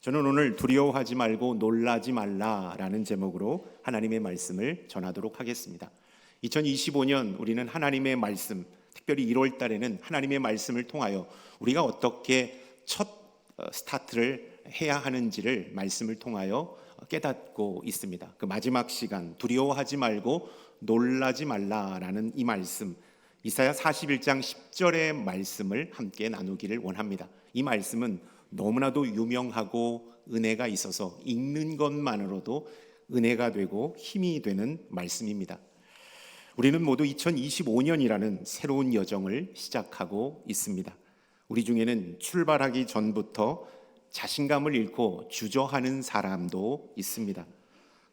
저는 오늘 두려워하지 말고 놀라지 말라라는 제목으로 하나님의 말씀을 전하도록 하겠습니다. 2025년 우리는 하나님의 말씀, 특별히 1월 달에는 하나님의 말씀을 통하여 우리가 어떻게 첫 스타트를 해야 하는지를 말씀을 통하여 깨닫고 있습니다. 그 마지막 시간, 두려워하지 말고 놀라지 말라라는 이 말씀, 이사야 41장 10절의 말씀을 함께 나누기를 원합니다. 이 말씀은 너무나도 유명하고 은혜가 있어서 읽는 것만으로도 은혜가 되고 힘이 되는 말씀입니다. 우리는 모두 2025년이라는 새로운 여정을 시작하고 있습니다. 우리 중에는 출발하기 전부터 자신감을 잃고 주저하는 사람도 있습니다.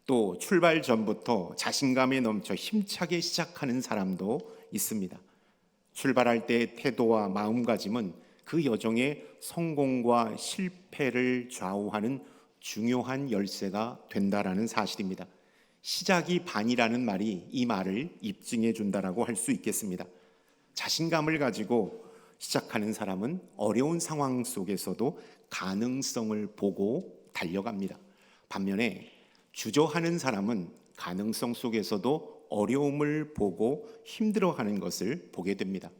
또 출발 전부터 자신감에 넘쳐 힘차게 시작하는 사람도 있습니다. 출발할 때의 태도와 마음가짐은 그 여정의 성공과 실패를 좌우하는 중요한 열쇠가 된다라는 사실입니다. 시작이 반이라는 말이 이 말을 입증해 준다라고 할 수 있겠습니다. 자신감을 가지고 시작하는 사람은 어려운 상황 속에서도 가능성을 보고 달려갑니다. 반면에 주저하는 사람은 가능성 속에서도 어려움을 보고 힘들어하는 것을 보게 됩니다.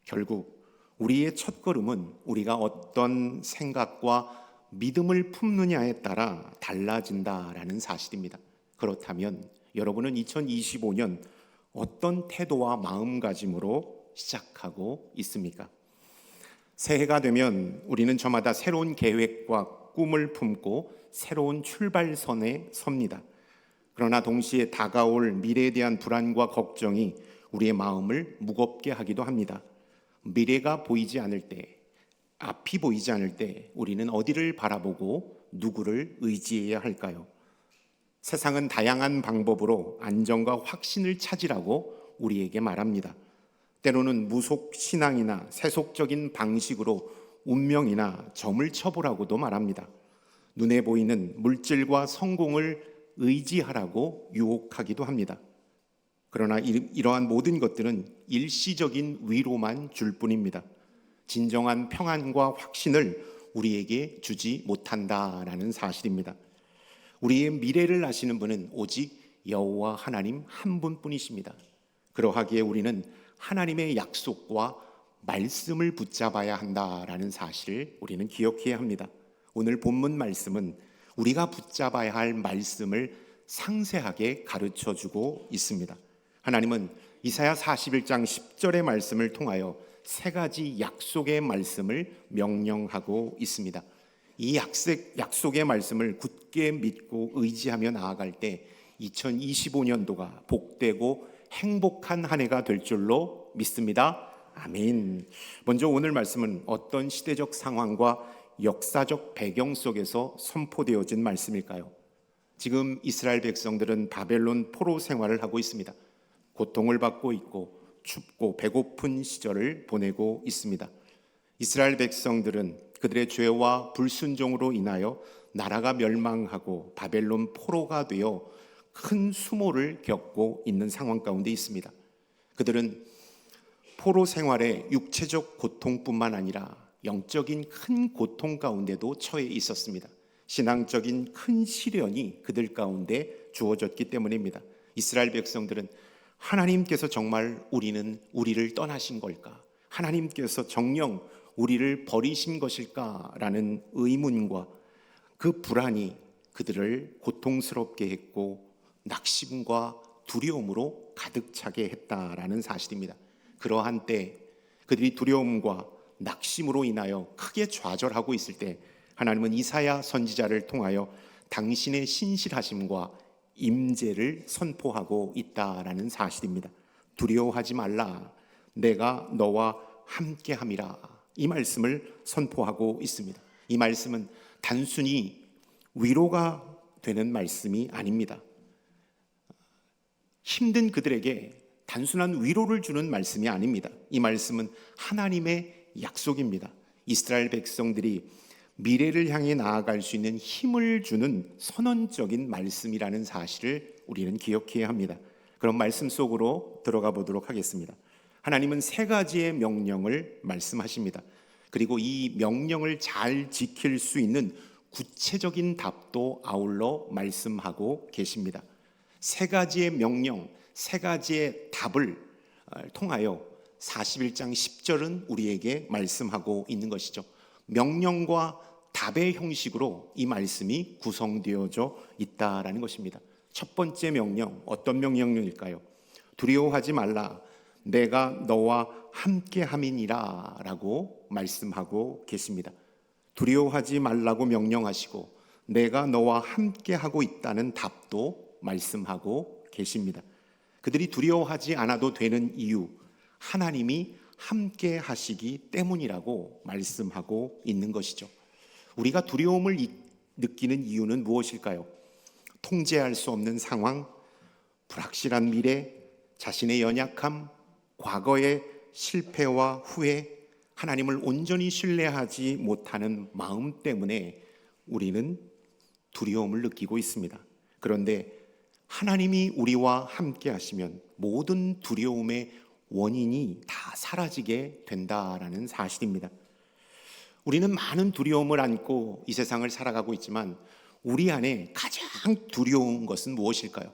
결국 우리의 첫걸음은 우리가 어떤 생각과 믿음을 품느냐에 따라 달라진다라는 사실입니다. 그렇다면 여러분은 2025년 어떤 태도와 마음가짐으로 시작하고 있습니까? 새해가 되면 우리는 저마다 새로운 계획과 꿈을 품고 새로운 출발선에 섭니다. 그러나 동시에 다가올 미래에 대한 불안과 걱정이 우리의 마음을 무겁게 하기도 합니다. 미래가 보이지 않을 때, 앞이 보이지 않을 때 우리는 어디를 바라보고 누구를 의지해야 할까요? 세상은 다양한 방법으로 안정과 확신을 찾으라고 우리에게 말합니다. 때로는 무속 신앙이나 세속적인 방식으로 운명이나 점을 쳐보라고도 말합니다. 눈에 보이는 물질과 성공을 의지하라고 유혹하기도 합니다. 그러나 이러한 모든 것들은 일시적인 위로만 줄 뿐입니다. 진정한 평안과 확신을 우리에게 주지 못한다라는 사실입니다. 우리의 미래를 아시는 분은 오직 여호와 하나님 한 분뿐이십니다. 그러하기에 우리는 하나님의 약속과 말씀을 붙잡아야 한다라는 사실을 우리는 기억해야 합니다. 오늘 본문 말씀은 우리가 붙잡아야 할 말씀을 상세하게 가르쳐주고 있습니다. 하나님은 이사야 41장 10절의 말씀을 통하여 세 가지 약속의 말씀을 명령하고 있습니다. 이 약속의 말씀을 굳게 믿고 의지하며 나아갈 때 2025년도가 복되고 행복한 한 해가 될 줄로 믿습니다. 아멘. 먼저 오늘 말씀은 어떤 시대적 상황과 역사적 배경 속에서 선포되어진 말씀일까요? 지금 이스라엘 백성들은 바벨론 포로 생활을 하고 있습니다. 고통을 받고 있고 춥고 배고픈 시절을 보내고 있습니다. 이스라엘 백성들은 그들의 죄와 불순종으로 인하여 나라가 멸망하고 바벨론 포로가 되어 큰 수모를 겪고 있는 상황 가운데 있습니다. 그들은 포로 생활의 육체적 고통뿐만 아니라 영적인 큰 고통 가운데도 처해 있었습니다. 신앙적인 큰 시련이 그들 가운데 주어졌기 때문입니다. 이스라엘 백성들은 하나님께서 정말 우리를 떠나신 걸까? 하나님께서 정녕 우리를 버리신 것일까라는 의문과 그 불안이 그들을 고통스럽게 했고 낙심과 두려움으로 가득 차게 했다라는 사실입니다. 그러한 때 그들이 두려움과 낙심으로 인하여 크게 좌절하고 있을 때 하나님은 이사야 선지자를 통하여 당신의 신실하심과 임재를 선포하고 있다라는 사실입니다. 두려워하지 말라, 내가 너와 함께함이라, 이 말씀을 선포하고 있습니다. 이 말씀은 단순히 위로가 되는 말씀이 아닙니다. 힘든 그들에게 단순한 위로를 주는 말씀이 아닙니다. 이 말씀은 하나님의 약속입니다. 이스라엘 백성들이 미래를 향해 나아갈 수 있는 힘을 주는 선언적인 말씀이라는 사실을 우리는 기억해야 합니다. 그런 말씀 속으로 들어가 보도록 하겠습니다. 하나님은 세 가지의 명령을 말씀하십니다. 그리고 이 명령을 잘 지킬 수 있는 구체적인 답도 아울러 말씀하고 계십니다. 세 가지의 명령, 세 가지의 답을 통하여 41장 10절은 우리에게 말씀하고 있는 것이죠. 명령과 답의 형식으로 이 말씀이 구성되어져 있다라는 것입니다. 첫 번째 명령, 어떤 명령일까요? 두려워하지 말라, 내가 너와 함께함이니라 라고 말씀하고 계십니다. 두려워하지 말라고 명령하시고 내가 너와 함께하고 있다는 답도 말씀하고 계십니다. 그들이 두려워하지 않아도 되는 이유, 하나님이 함께 하시기 때문이라고 말씀하고 있는 것이죠. 우리가 두려움을 느끼는 이유는 무엇일까요? 통제할 수 없는 상황, 불확실한 미래, 자신의 연약함, 과거의 실패와 후회, 하나님을 온전히 신뢰하지 못하는 마음 때문에 우리는 두려움을 느끼고 있습니다. 그런데 하나님이 우리와 함께 하시면 모든 두려움의 원인이 다 사라지게 된다라는 사실입니다. 우리는 많은 두려움을 안고 이 세상을 살아가고 있지만 우리 안에 가장 두려운 것은 무엇일까요?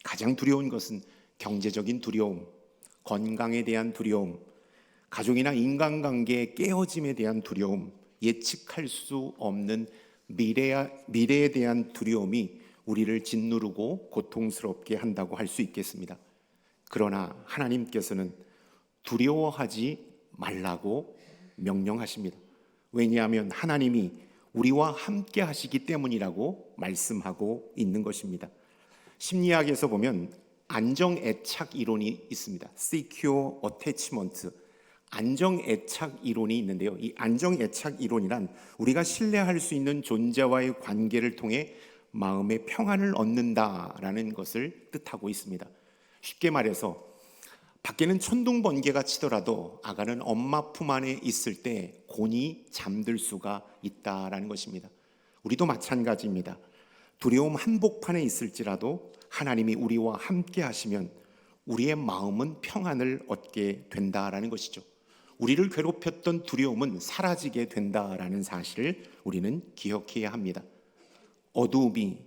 가장 두려운 것은 경제적인 두려움, 건강에 대한 두려움, 가족이나 인간관계의 깨어짐에 대한 두려움, 예측할 수 없는 미래에 대한 두려움이 우리를 짓누르고 고통스럽게 한다고 할 수 있겠습니다. 그러나 하나님께서는 두려워하지 말라고 명령하십니다. 왜냐하면 하나님이 우리와 함께 하시기 때문이라고 말씀하고 있는 것입니다. 심리학에서 보면 안정애착 이론이 있습니다. Secure Attachment, 안정애착 이론이 있는데요. 이 안정애착 이론이란 우리가 신뢰할 수 있는 존재와의 관계를 통해 마음의 평안을 얻는다라는 것을 뜻하고 있습니다. 쉽게 말해서 밖에는 천둥 번개가 치더라도 아가는 엄마 품 안에 있을 때 곤히 잠들 수가 있다라는 것입니다. 우리도 마찬가지입니다. 두려움 한복판에 있을지라도 하나님이 우리와 함께 하시면 우리의 마음은 평안을 얻게 된다라는 것이죠. 우리를 괴롭혔던 두려움은 사라지게 된다라는 사실을 우리는 기억해야 합니다. 어두움이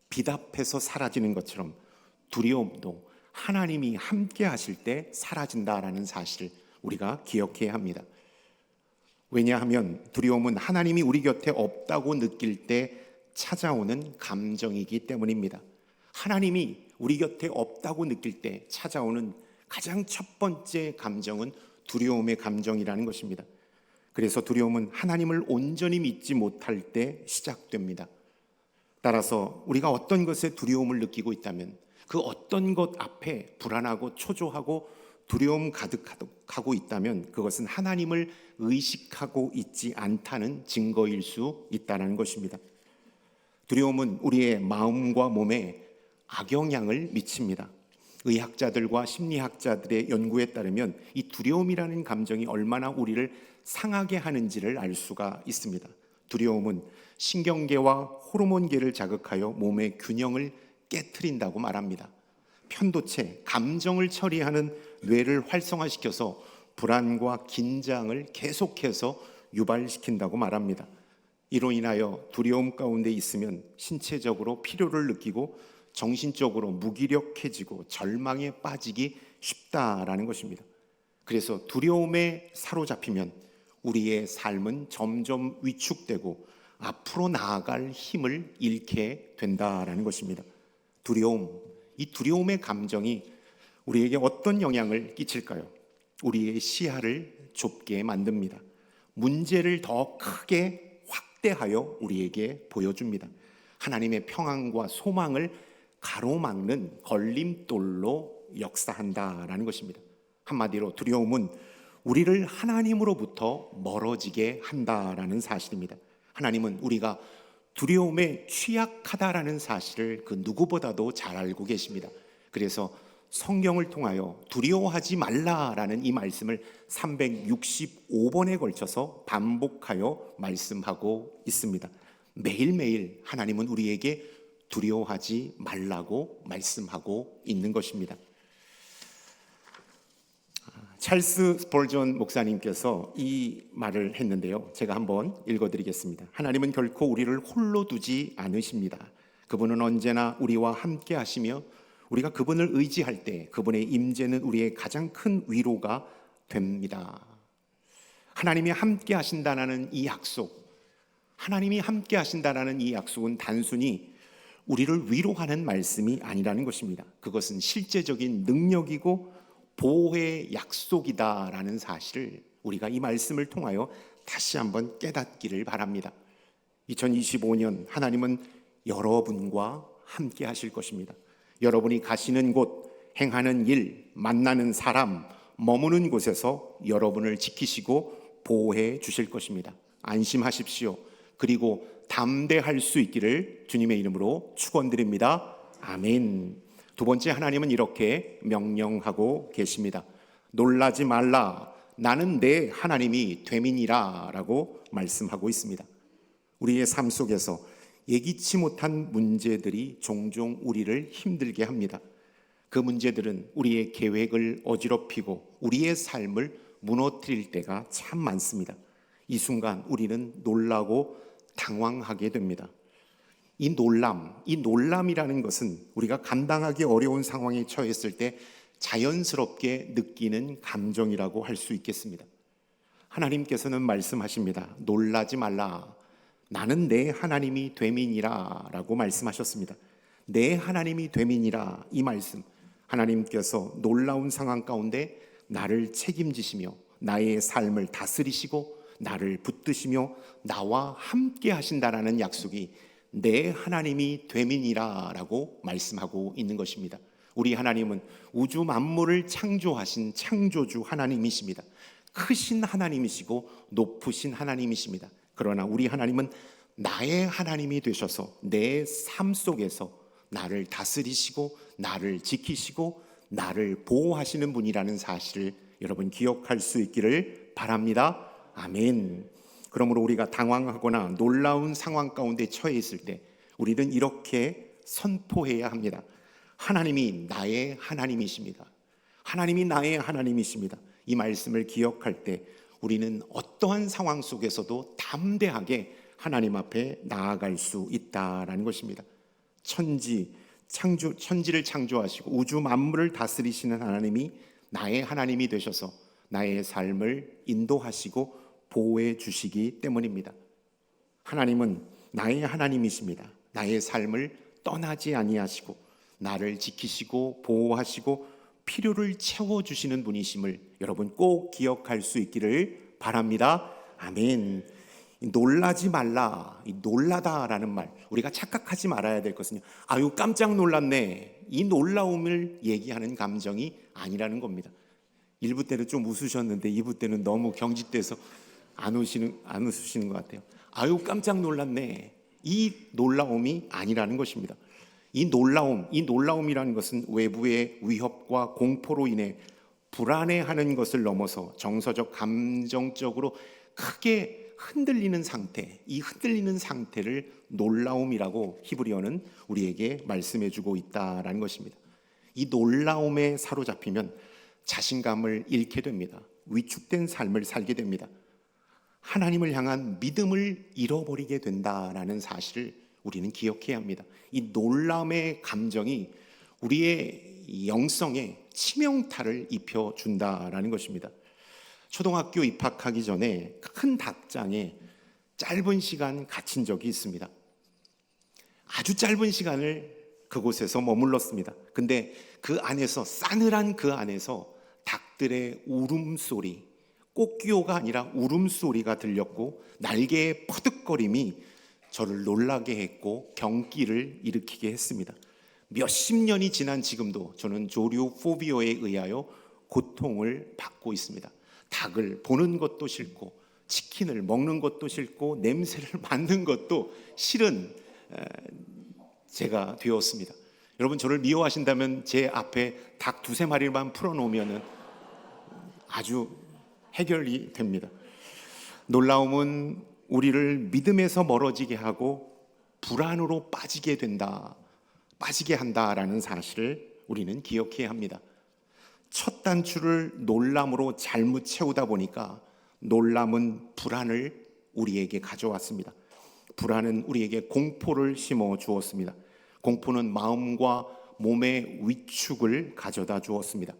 빛 앞에서 사라지는 것처럼 두려움도 하나님이 함께 하실 때 사라진다라는 사실을 우리가 기억해야 합니다. 왜냐하면 두려움은 하나님이 우리 곁에 없다고 느낄 때 찾아오는 감정이기 때문입니다. 하나님이 우리 곁에 없다고 느낄 때 찾아오는 가장 첫 번째 감정은 두려움의 감정이라는 것입니다. 그래서 두려움은 하나님을 온전히 믿지 못할 때 시작됩니다. 따라서 우리가 어떤 것에 두려움을 느끼고 있다면 그 어떤 것 앞에 불안하고 초조하고 두려움 가득하고 있다면 그것은 하나님을 의식하고 있지 않다는 증거일 수 있다는 것입니다. 두려움은 우리의 마음과 몸에 악영향을 미칩니다. 의학자들과 심리학자들의 연구에 따르면 이 두려움이라는 감정이 얼마나 우리를 상하게 하는지를 알 수가 있습니다. 두려움은 신경계와 호르몬계를 자극하여 몸의 균형을 깨트린다고 말합니다. 편도체, 감정을 처리하는 뇌를 활성화시켜서 불안과 긴장을 계속해서 유발시킨다고 말합니다. 이로 인하여 두려움 가운데 있으면 신체적으로 피로를 느끼고 정신적으로 무기력해지고 절망에 빠지기 쉽다라는 것입니다. 그래서 두려움에 사로잡히면 우리의 삶은 점점 위축되고 앞으로 나아갈 힘을 잃게 된다라는 것입니다. 두려움, 이 두려움의 감정이 우리에게 어떤 영향을 끼칠까요? 우리의 시야를 좁게 만듭니다. 문제를 더 크게 확대하여 우리에게 보여줍니다. 하나님의 평안과 소망을 가로막는 걸림돌로 역사한다라는 것입니다. 한마디로 두려움은 우리를 하나님으로부터 멀어지게 한다라는 사실입니다. 하나님은 우리가 두려움에 취약하다라는 사실을 그 누구보다도 잘 알고 계십니다. 그래서 성경을 통하여 두려워하지 말라라는 이 말씀을 365번에 걸쳐서 반복하여 말씀하고 있습니다. 매일매일 하나님은 우리에게 두려워하지 말라고 말씀하고 있는 것입니다. 찰스 스펄전 목사님께서 이 말을 했는데요. 제가 한번 읽어드리겠습니다. 하나님은 결코 우리를 홀로 두지 않으십니다. 그분은 언제나 우리와 함께 하시며 우리가 그분을 의지할 때 그분의 임재는 우리의 가장 큰 위로가 됩니다. 하나님이 함께 하신다는 이 약속, 하나님이 함께 하신다는 이 약속은 단순히 우리를 위로하는 말씀이 아니라는 것입니다. 그것은 실제적인 능력이고 보호의 약속이다라는 사실을 우리가 이 말씀을 통하여 다시 한번 깨닫기를 바랍니다. 2025년 하나님은 여러분과 함께 하실 것입니다. 여러분이 가시는 곳, 행하는 일, 만나는 사람, 머무는 곳에서 여러분을 지키시고 보호해 주실 것입니다. 안심하십시오. 그리고 담대할 수 있기를 주님의 이름으로 축원드립니다. 아멘. 두 번째, 하나님은 이렇게 명령하고 계십니다. 놀라지 말라. 나는 내 하나님이 됨이니라 라고 말씀하고 있습니다. 우리의 삶 속에서 예기치 못한 문제들이 종종 우리를 힘들게 합니다. 그 문제들은 우리의 계획을 어지럽히고 우리의 삶을 무너뜨릴 때가 참 많습니다. 이 순간 우리는 놀라고 당황하게 됩니다. 이 놀람이라는 것은 우리가 감당하기 어려운 상황에 처했을 때 자연스럽게 느끼는 감정이라고 할 수 있겠습니다. 하나님께서는 말씀하십니다. 놀라지 말라. 나는 내 하나님이 됨이니라 라고 말씀하셨습니다. 내 하나님이 됨이니라, 이 말씀, 하나님께서 놀라운 상황 가운데 나를 책임지시며 나의 삶을 다스리시고 나를 붙드시며 나와 함께 하신다라는 약속이 내 하나님이 됨이니라 라고 말씀하고 있는 것입니다. 우리 하나님은 우주 만물을 창조하신 창조주 하나님이십니다. 크신 하나님이시고 높으신 하나님이십니다. 그러나 우리 하나님은 나의 하나님이 되셔서 내 삶 속에서 나를 다스리시고 나를 지키시고 나를 보호하시는 분이라는 사실을 여러분 기억할 수 있기를 바랍니다. 아멘. 그러므로 우리가 당황하거나 놀라운 상황 가운데 처해 있을 때 우리는 이렇게 선포해야 합니다. 하나님이 나의 하나님이십니다. 하나님이 나의 하나님이십니다. 이 말씀을 기억할 때 우리는 어떠한 상황 속에서도 담대하게 하나님 앞에 나아갈 수 있다라는 것입니다. 천지를 창조하시고 우주 만물을 다스리시는 하나님이 나의 하나님이 되셔서 나의 삶을 인도하시고 보호해 주시기 때문입니다. 하나님은 나의 하나님이십니다. 나의 삶을 떠나지 아니하시고 나를 지키시고 보호하시고 필요를 채워주시는 분이심을 여러분 꼭 기억할 수 있기를 바랍니다. 아멘. 놀라지 말라, 이 놀라다라는 말, 우리가 착각하지 말아야 될 것은요, 아유 깜짝 놀랐네, 이 놀라움을 얘기하는 감정이 아니라는 겁니다. 1부 때는 좀 웃으셨는데 2부 때는 너무 경직돼서 안 웃으시는 것 같아요. 아유 깜짝 놀랐네, 이 놀라움이 아니라는 것입니다. 이 놀라움이라는 것은 외부의 위협과 공포로 인해 불안해하는 것을 넘어서 정서적, 감정적으로 크게 흔들리는 상태, 이 흔들리는 상태를 놀라움이라고 히브리어는 우리에게 말씀해주고 있다라는 것입니다. 이 놀라움에 사로잡히면 자신감을 잃게 됩니다. 위축된 삶을 살게 됩니다. 하나님을 향한 믿음을 잃어버리게 된다라는 사실을 우리는 기억해야 합니다. 이 놀람의 감정이 우리의 영성에 치명타를 입혀준다라는 것입니다. 초등학교 입학하기 전에 큰 닭장에 짧은 시간 갇힌 적이 있습니다. 아주 짧은 시간을 그곳에서 머물렀습니다. 근데 그 안에서, 싸늘한 그 안에서 닭들의 울음소리, 꽃기호가 아니라 울음소리가 들렸고 날개의 퍼득거림이 저를 놀라게 했고 경기를 일으키게 했습니다. 몇십 년이 지난 지금도 저는 조류 포비오에 의하여 고통을 받고 있습니다. 닭을 보는 것도 싫고 치킨을 먹는 것도 싫고 냄새를 맡는 것도 싫은 제가 되었습니다. 여러분 저를 미워하신다면 제 앞에 닭 두세 마리만 풀어놓으면 아주 해결이 됩니다. 놀라움은 우리를 믿음에서 멀어지게 하고 불안으로 빠지게 한다라는 사실을 우리는 기억해야 합니다. 첫 단추를 놀람으로 잘못 채우다 보니까 놀람은 불안을 우리에게 가져왔습니다. 불안은 우리에게 공포를 심어 주었습니다. 공포는 마음과 몸의 위축을 가져다 주었습니다.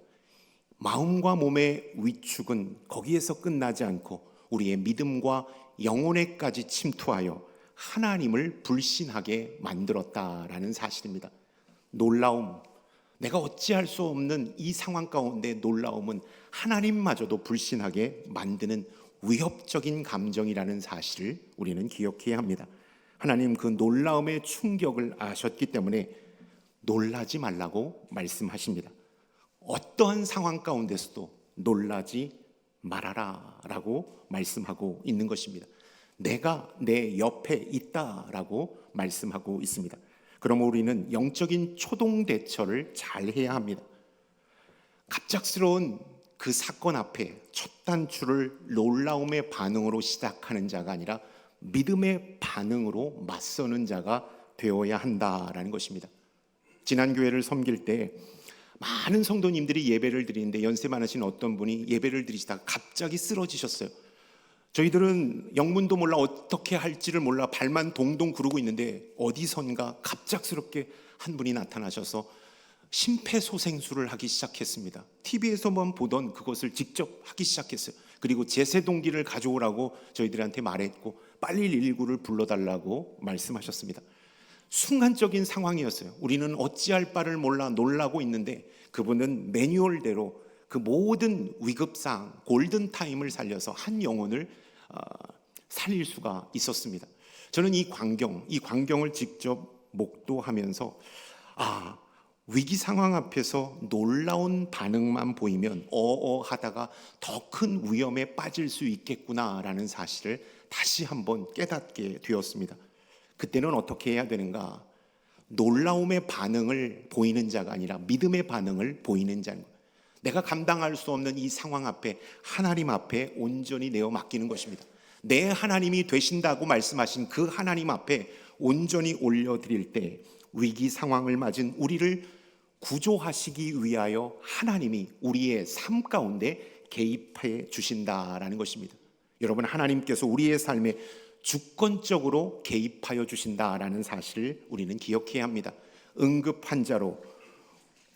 마음과 몸의 위축은 거기에서 끝나지 않고 우리의 믿음과 영혼에까지 침투하여 하나님을 불신하게 만들었다라는 사실입니다. 놀라움, 내가 어찌할 수 없는 이 상황 가운데 놀라움은 하나님마저도 불신하게 만드는 위협적인 감정이라는 사실을 우리는 기억해야 합니다. 하나님 그 놀라움의 충격을 아셨기 때문에 놀라지 말라고 말씀하십니다. 어떠한 상황 가운데서도 놀라지 말아라 라고 말씀하고 있는 것입니다. 내가 내 옆에 있다라고 말씀하고 있습니다. 그러면 우리는 영적인 초동 대처를 잘 해야 합니다. 갑작스러운 그 사건 앞에 첫 단추를 놀라움의 반응으로 시작하는 자가 아니라 믿음의 반응으로 맞서는 자가 되어야 한다라는 것입니다. 지난 교회를 섬길 때 많은 성도님들이 예배를 드리는데 연세 많으신 어떤 분이 예배를 드리시다가 갑자기 쓰러지셨어요. 저희들은 영문도 몰라 어떻게 할지를 몰라 발만 동동 구르고 있는데 어디선가 갑작스럽게 한 분이 나타나셔서 심폐소생술을 하기 시작했습니다. TV에서만 보던 그것을 직접 하기 시작했어요. 그리고 제세동기를 가져오라고 저희들한테 말했고 빨리 119를 불러달라고 말씀하셨습니다. 순간적인 상황이었어요. 우리는 어찌할 바를 몰라 놀라고 있는데 그분은 매뉴얼대로 그 모든 위급상 골든타임을 살려서 한 영혼을 살릴 수가 있었습니다. 저는 이 광경을 직접 목도하면서 위기 상황 앞에서 놀라운 반응만 보이면 하다가 더 큰 위험에 빠질 수 있겠구나라는 사실을 다시 한번 깨닫게 되었습니다. 그때는 어떻게 해야 되는가? 놀라움의 반응을 보이는 자가 아니라 믿음의 반응을 보이는 자인 거예요. 내가 감당할 수 없는 이 상황 앞에 하나님 앞에 온전히 내어 맡기는 것입니다. 내 하나님이 되신다고 말씀하신 그 하나님 앞에 온전히 올려드릴 때 위기 상황을 맞은 우리를 구조하시기 위하여 하나님이 우리의 삶 가운데 개입해 주신다라는 것입니다. 여러분, 하나님께서 우리의 삶에 주권적으로 개입하여 주신다라는 사실을 우리는 기억해야 합니다. 응급 환자로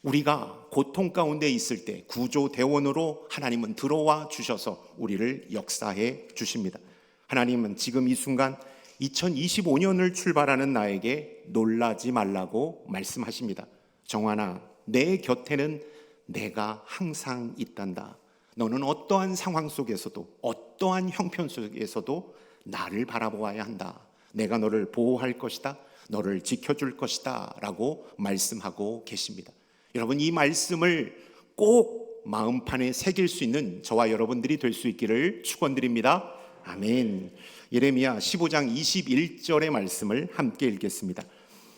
우리가 고통 가운데 있을 때 구조대원으로 하나님은 들어와 주셔서 우리를 역사해 주십니다. 하나님은 지금 이 순간 2025년을 출발하는 나에게 놀라지 말라고 말씀하십니다. 정환아, 내 곁에는 내가 항상 있단다. 너는 어떠한 상황 속에서도 어떠한 형편 속에서도 나를 바라보아야 한다. 내가 너를 보호할 것이다. 너를 지켜줄 것이다 라고 말씀하고 계십니다. 여러분, 이 말씀을 꼭 마음판에 새길 수 있는 저와 여러분들이 될 수 있기를 축원드립니다. 아멘. 예레미야 15장 21절의 말씀을 함께 읽겠습니다.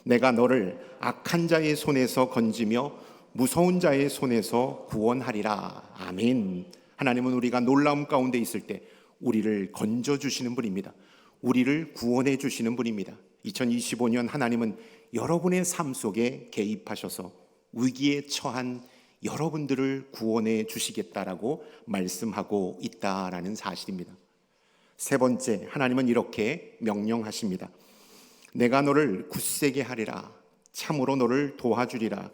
내가 너를 악한 자의 손에서 건지며 무서운 자의 손에서 구원하리라. 아멘. 하나님은 우리가 놀라움 가운데 있을 때 우리를 건져주시는 분입니다. 우리를 구원해 주시는 분입니다. 2025년 하나님은 여러분의 삶 속에 개입하셔서 위기에 처한 여러분들을 구원해 주시겠다라고 말씀하고 있다라는 사실입니다. 세 번째, 하나님은 이렇게 명령하십니다. 내가 너를 굳세게 하리라. 참으로 너를 도와주리라.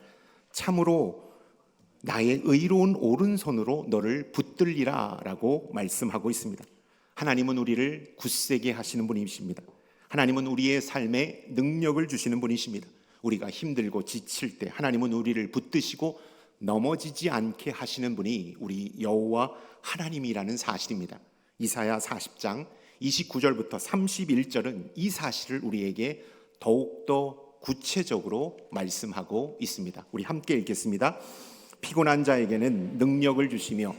참으로 나의 의로운 오른손으로 너를 붙들리라 라고 말씀하고 있습니다. 하나님은 우리를 굳세게 하시는 분이십니다. 하나님은 우리의 삶에 능력을 주시는 분이십니다. 우리가 힘들고 지칠 때 하나님은 우리를 붙드시고 넘어지지 않게 하시는 분이 우리 여호와 하나님이라는 사실입니다. 이사야 40장 29절부터 31절은 이 사실을 우리에게 더욱더 구체적으로 말씀하고 있습니다. 우리 함께 읽겠습니다. 피곤한 자에게는 능력을 주시며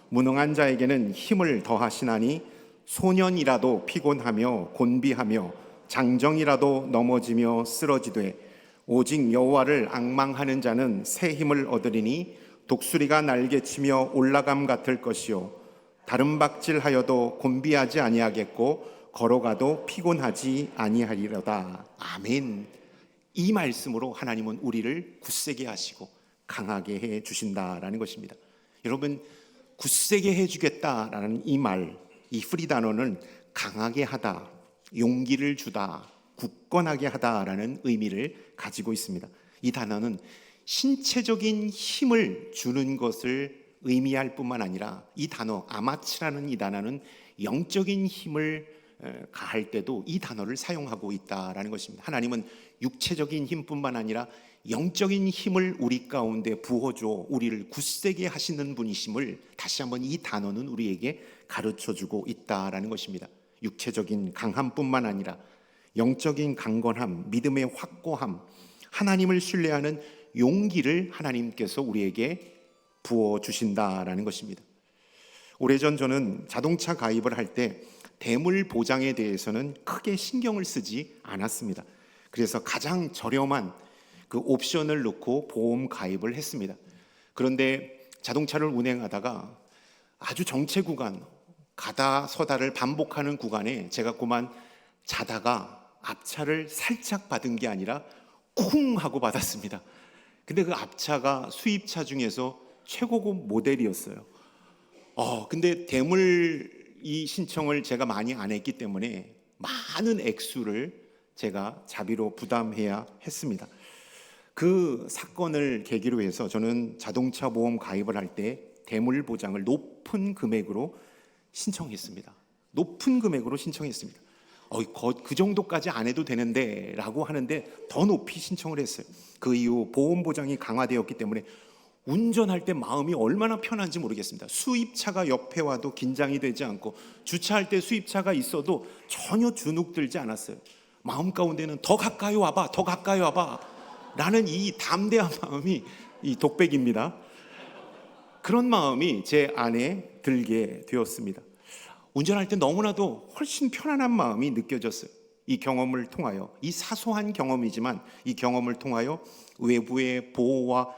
무능한 자에게는 힘을 더하시나니 소년이라도 피곤하며 곤비하며 장정이라도 넘어지며 쓰러지되 오직 여호와를 앙망하는 자는 새 힘을 얻으리니 독수리가 날개치며 올라감 같을 것이요 다른 박질하여도 곤비하지 아니하겠고 걸어가도 피곤하지 아니하리로다. 아멘. 이 말씀으로 하나님은 우리를 굳세게 하시고 강하게 해 주신다라는 것입니다. 여러분, 굳세게 해주겠다라는 이 말, 이 프리 단어는 강하게 하다, 용기를 주다, 굳건하게 하다라는 의미를 가지고 있습니다. 이 단어는 신체적인 힘을 주는 것을 의미할 뿐만 아니라 이 단어 아마치라는 이 단어는 영적인 힘을 가할 때도 이 단어를 사용하고 있다라는 것입니다. 하나님은 육체적인 힘뿐만 아니라 영적인 힘을 우리 가운데 부어줘 우리를 굳세게 하시는 분이심을 다시 한번 이 단어는 우리에게 가르쳐주고 있다라는 것입니다. 육체적인 강함뿐만 아니라 영적인 강건함, 믿음의 확고함, 하나님을 신뢰하는 용기를 하나님께서 우리에게 부어주신다라는 것입니다. 오래전 저는 자동차 가입을 할 때 대물 보장에 대해서는 크게 신경을 쓰지 않았습니다. 그래서 가장 저렴한 그 옵션을 넣고 보험 가입을 했습니다. 그런데 자동차를 운행하다가 아주 정체 구간, 가다 서다를 반복하는 구간에 제가 그만 자다가 앞차를 살짝 받은 게 아니라 쿵 하고 받았습니다. 근데 그 앞차가 수입차 중에서 최고급 모델이었어요. 근데 대물 이 신청을 제가 많이 안 했기 때문에 많은 액수를 제가 자비로 부담해야 했습니다. 그 사건을 계기로 해서 저는 자동차 보험 가입을 할 때 대물 보장을 높은 금액으로 신청했습니다. 높은 금액으로 신청했습니다. 그 정도까지 안 해도 되는데 라고 하는데 더 높이 신청을 했어요. 그 이후 보험 보장이 강화되었기 때문에 운전할 때 마음이 얼마나 편한지 모르겠습니다. 수입차가 옆에 와도 긴장이 되지 않고 주차할 때 수입차가 있어도 전혀 주눅 들지 않았어요. 마음 가운데는 더 가까이 와봐, 더 가까이 와봐 라는 이 담대한 마음이 이 독백입니다. 그런 마음이 제 안에 들게 되었습니다. 운전할 때 너무나도 훨씬 편안한 마음이 느껴졌어요. 이 경험을 통하여, 이 사소한 경험이지만 이 경험을 통하여 외부의 보호와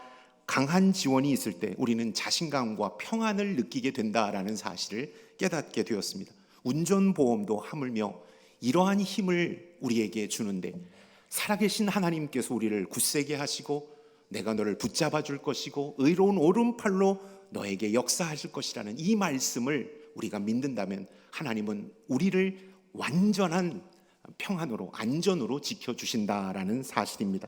강한 지원이 있을 때 우리는 자신감과 평안을 느끼게 된다라는 사실을 깨닫게 되었습니다. 운전보험도 하물며 이러한 힘을 우리에게 주는데 살아계신 하나님께서 우리를 굳세게 하시고 내가 너를 붙잡아 줄 것이고 의로운 오른팔로 너에게 역사하실 것이라는 이 말씀을 우리가 믿는다면 하나님은 우리를 완전한 평안으로 안전으로 지켜주신다라는 사실입니다.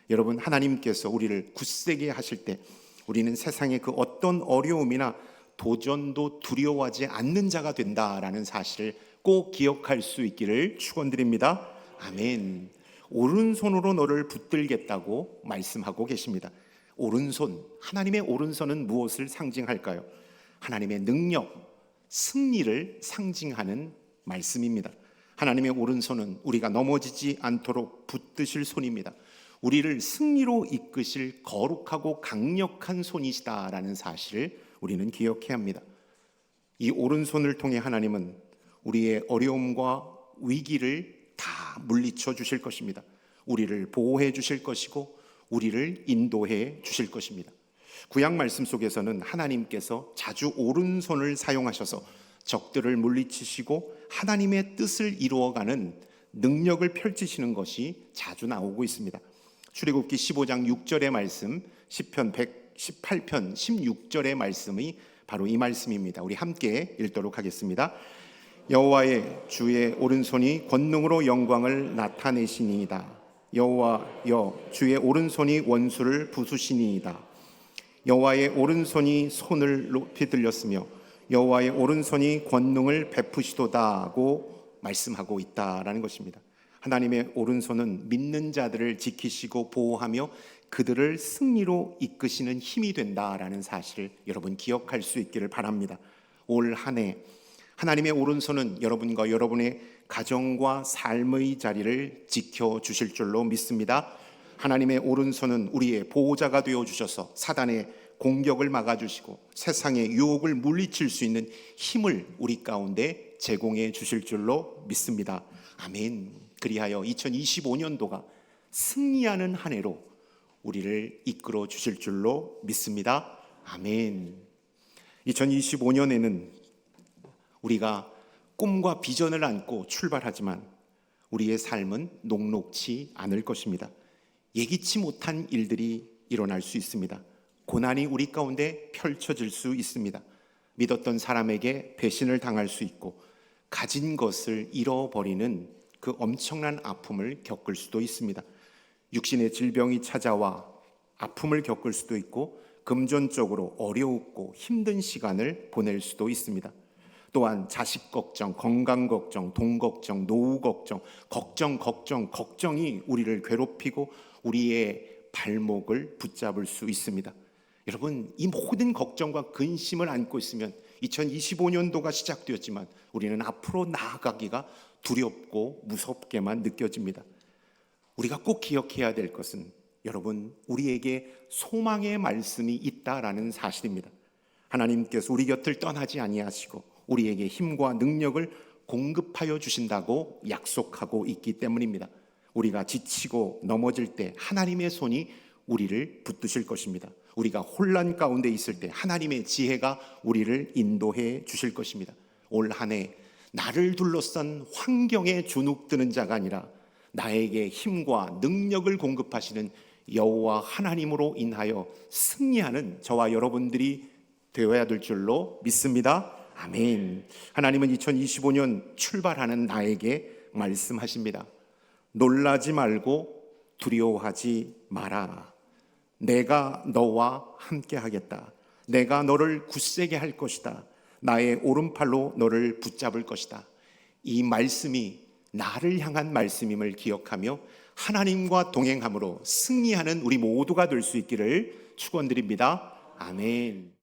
여러분, 하나님께서 우리를 굳세게 하실 때 우리는 세상의 그 어떤 어려움이나 도전도 두려워하지 않는 자가 된다라는 사실을 꼭 기억할 수 있기를 축원드립니다. 아멘. 오른손으로 너를 붙들겠다고 말씀하고 계십니다. 오른손, 하나님의 오른손은 무엇을 상징할까요? 하나님의 능력, 승리를 상징하는 말씀입니다. 하나님의 오른손은 우리가 넘어지지 않도록 붙드실 손입니다. 우리를 승리로 이끄실 거룩하고 강력한 손이시다라는 사실을 우리는 기억해야 합니다. 이 오른손을 통해 하나님은 우리의 어려움과 위기를 다 물리쳐 주실 것입니다. 우리를 보호해 주실 것이고 우리를 인도해 주실 것입니다. 구약 말씀 속에서는 하나님께서 자주 오른손을 사용하셔서 적들을 물리치시고 하나님의 뜻을 이루어가는 능력을 펼치시는 것이 자주 나오고 있습니다. 출애굽기 15장 6절의 말씀, 시편 118편 16절의 말씀이 바로 이 말씀입니다. 우리 함께 읽도록 하겠습니다. 여호와의 주의 오른손이 권능으로 영광을 나타내시니이다. 여호와여 주의 오른손이 원수를 부수시니이다. 여호와의 오른손이 손을 높이 들렸으며 여호와의 오른손이 권능을 베푸시도다고 말씀하고 있다라는 것입니다. 하나님의 오른손은 믿는 자들을 지키시고 보호하며 그들을 승리로 이끄시는 힘이 된다라는 사실을 여러분 기억할 수 있기를 바랍니다. 올 한 해 하나님의 오른손은 여러분과 여러분의 가정과 삶의 자리를 지켜주실 줄로 믿습니다. 하나님의 오른손은 우리의 보호자가 되어주셔서 사단의 공격을 막아주시고 세상의 유혹을 물리칠 수 있는 힘을 우리 가운데 제공해 주실 줄로 믿습니다. 아멘. 그리하여 2025년도가 승리하는 한 해로 우리를 이끌어 주실 줄로 믿습니다. 아멘. 2025년에는 우리가 꿈과 비전을 안고 출발하지만 우리의 삶은 녹록치 않을 것입니다. 예기치 못한 일들이 일어날 수 있습니다. 고난이 우리 가운데 펼쳐질 수 있습니다. 믿었던 사람에게 배신을 당할 수 있고 가진 것을 잃어버리는 그 엄청난 아픔을 겪을 수도 있습니다. 육신의 질병이 찾아와 아픔을 겪을 수도 있고 금전적으로 어려웠고 힘든 시간을 보낼 수도 있습니다. 또한 자식 걱정, 건강 걱정, 돈 걱정, 노후 걱정, 걱정이 우리를 괴롭히고 우리의 발목을 붙잡을 수 있습니다. 여러분, 이 모든 걱정과 근심을 안고 있으면 2025년도가 시작되었지만 우리는 앞으로 나아가기가 두렵고 무섭게만 느껴집니다. 우리가 꼭 기억해야 될 것은 여러분, 우리에게 소망의 말씀이 있다라는 사실입니다. 하나님께서 우리 곁을 떠나지 아니하시고 우리에게 힘과 능력을 공급하여 주신다고 약속하고 있기 때문입니다. 우리가 지치고 넘어질 때 하나님의 손이 우리를 붙드실 것입니다. 우리가 혼란 가운데 있을 때 하나님의 지혜가 우리를 인도해 주실 것입니다. 올 한 해 나를 둘러싼 환경에 주눅드는 자가 아니라 나에게 힘과 능력을 공급하시는 여호와 하나님으로 인하여 승리하는 저와 여러분들이 되어야 될 줄로 믿습니다. 아멘. 하나님은 2025년 출발하는 나에게 말씀하십니다. 놀라지 말고 두려워하지 마라. 내가 너와 함께 하겠다. 내가 너를 굳세게 할 것이다. 나의 오른팔로 너를 붙잡을 것이다. 이 말씀이 나를 향한 말씀임을 기억하며 하나님과 동행함으로 승리하는 우리 모두가 될 수 있기를 축원드립니다. 아멘.